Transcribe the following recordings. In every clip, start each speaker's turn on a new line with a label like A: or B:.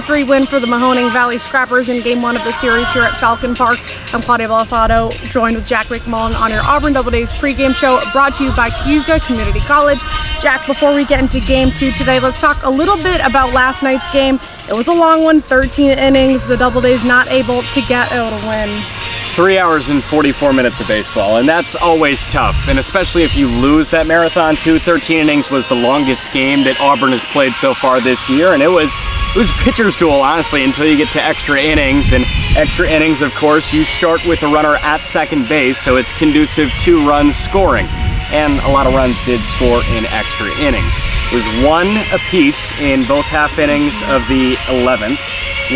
A: 5-3 win for the Mahoning Valley Scrappers in Game 1 of the series here at Falcon Park. I'm Claudia Belafato, joined with Jack McMullen on your Auburn Doubledays pregame show, brought to you by Cayuga Community College. Jack, before we get into Game 2 today, let's talk a little bit about last night's game. It was a long one, 13 innings. The Doubledays not able to get a win.
B: 3 hours and 44 minutes of baseball, and that's always tough, and especially if you lose that marathon too. 13 innings was the longest game that Auburn has played so far this year, and it was a pitcher's duel, honestly, until you get to extra innings. And extra innings, of course, you start with a runner at second base, so it's conducive to runs scoring, and a lot of runs did score in extra innings. It was one apiece in both half innings of the 11th,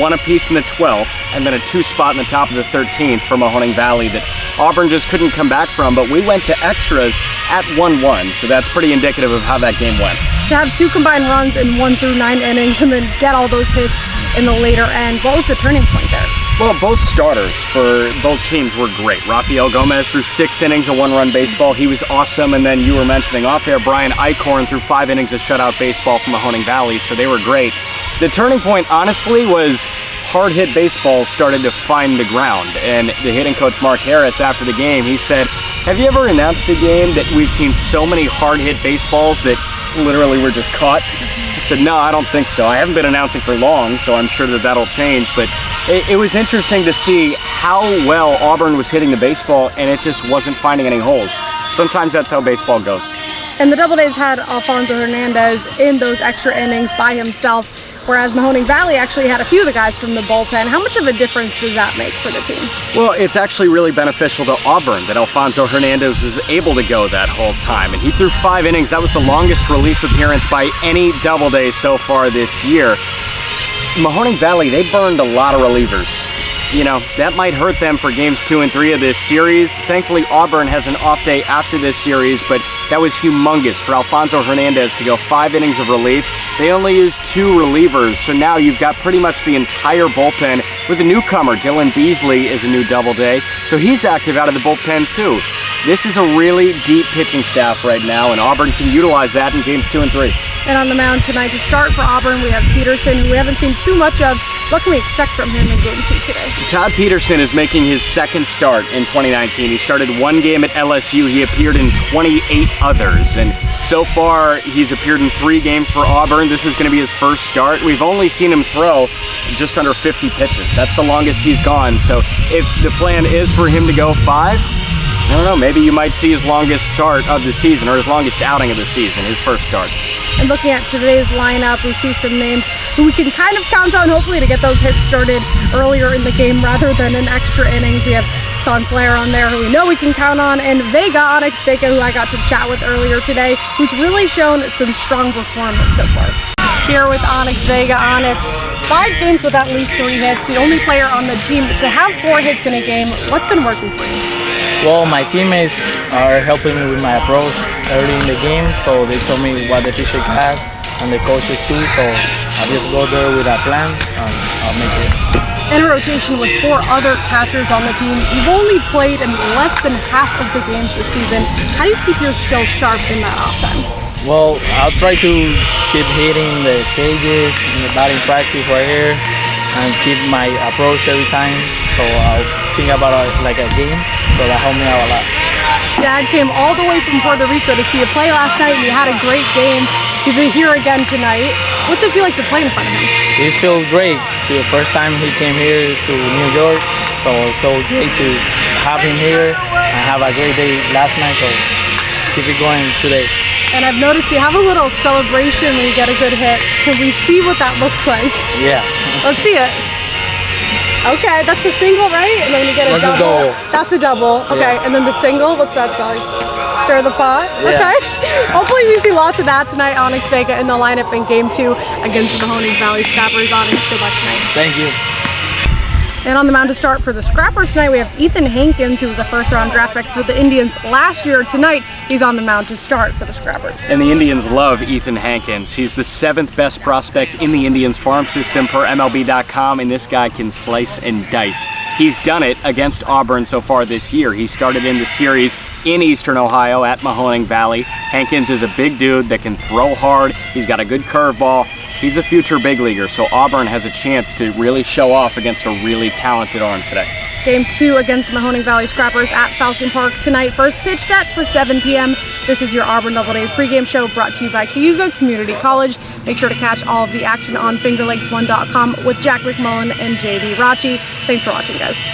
B: one apiece in the 12th, and then a two-spot in the top of the 13th for Mahoning Valley that Auburn just couldn't come back from, but we went to extras at 1-1, so that's pretty indicative of how that game went.
A: To have two combined runs in 1 through 9 innings and then get all those hits in the later end, what was the turning point there?
B: Well, both starters for both teams were great. Rafael Gomez threw 6 innings of one-run baseball. He was awesome. And then you were mentioning off there, Brian Eichhorn threw 5 innings of shutout baseball from Mahoning Valley, so they were great. The turning point, honestly, was hard-hit baseballs started to find the ground. And the hitting coach, Mark Harris, after the game, he said, have you ever announced a game that we've seen so many hard-hit baseballs that literally were just caught? I said, no, I don't think so. I haven't been announcing for long, so I'm sure that that'll change. But it was interesting to see how well Auburn was hitting the baseball, and it just wasn't finding any holes. Sometimes that's how baseball goes.
A: And the Doubledays had Alfonso Hernandez in those extra innings by himself, whereas Mahoning Valley actually had a few of the guys from the bullpen. How much of a difference does that make for the team?
B: Well, it's actually really beneficial to Auburn that Alfonso Hernandez is able to go that whole time. And he threw 5 innings. That was the longest relief appearance by any Doubleday so far this year. Mahoning Valley, they burned a lot of relievers. You know, that might hurt them for games 2 and 3 of this series. Thankfully, Auburn has an off day after this series, but that was humongous for Alfonso Hernandez to go 5 innings of relief. They only used 2 relievers, so now you've got pretty much the entire bullpen with a newcomer. Dylan Beasley is a new Doubleday, so he's active out of the bullpen too. This is a really deep pitching staff right now, and Auburn can utilize that in games 2 and 3.
A: And on the mound tonight to start for Auburn, we have Peterson, who we haven't seen too much of. What can we expect from him in Game 2 today?
B: Todd Peterson is making his second start in 2019. He started 1 game at LSU. He appeared in 28 others. And so far, he's appeared in 3 games for Auburn. This is going to be his first start. We've only seen him throw just under 50 pitches. That's the longest he's gone. So if the plan is for him to go 5, I don't know, maybe you might see his longest start of the season, or his longest outing of the season, his first start.
A: And looking at today's lineup, we see some names who we can kind of count on, hopefully, to get those hits started earlier in the game rather than in extra innings. We have Son Flair on there, who we know we can count on, and Onyx Vega, who I got to chat with earlier today, who's really shown some strong performance so far. Here with Onyx Vega. Onyx, 5 games with at least 3 hits, the only player on the team to have 4 hits in a game. What's been working for you?
C: Well, my teammates are helping me with my approach early in the game, so they told me what the teacher had, and the coaches too, so I just go there with a plan, and I'll make it.
A: In a rotation with 4 other catchers on the team, you've only played in less than half of the games this season. How do you keep your skills sharp in that offense?
C: Well, I'll try to keep hitting the cages in the batting practice right here, and keep my approach every time, so I'll think about it like a game, so that helped me out a lot.
A: Dad came all the way from Puerto Rico to see you play last night, and you had a great game. He's here again tonight. What's it feel like to play in front of him?
C: It feels great. It's the first time he came here to New York, so it feels great to have him here and have a great day last night, so keep it going today.
A: And I've noticed you have a little celebration when you get a good hit. Can we see what that looks like?
C: Yeah.
A: Let's see it. Okay, that's a single, right? And then you get a
C: That's
A: double.
C: a double.
A: That's a double. Okay,
C: Yeah.
A: and then the single, what's that song? Stir the pot?
C: Yeah.
A: Okay. Hopefully we see lots of that tonight. Onyx Vega in the lineup in Game 2 against the Mahoning Valley Scrappers. Onyx, good luck tonight.
C: Thank you.
A: And on the mound to start for the Scrappers tonight, we have Ethan Hankins, who was a first-round draft pick for the Indians last year. Tonight, he's on the mound to start for the Scrappers.
B: And the Indians love Ethan Hankins. He's the 7th best prospect in the Indians farm system per MLB.com, and this guy can slice and dice. He's done it against Auburn so far this year. He started in the series in Eastern Ohio at Mahoning Valley. Hankins is a big dude that can throw hard. He's got a good curveball. He's a future big leaguer, so Auburn has a chance to really show off against a really talented arm today.
A: Game 2 against the Mahoning Valley Scrappers at Falcon Park tonight. First pitch set for 7 p.m. This is your Auburn Doubledays pregame show brought to you by Cayuga Community College. Make sure to catch all of the action on FingerLakes1.com with Jack McMullen and JD Rachi. Thanks for watching, guys.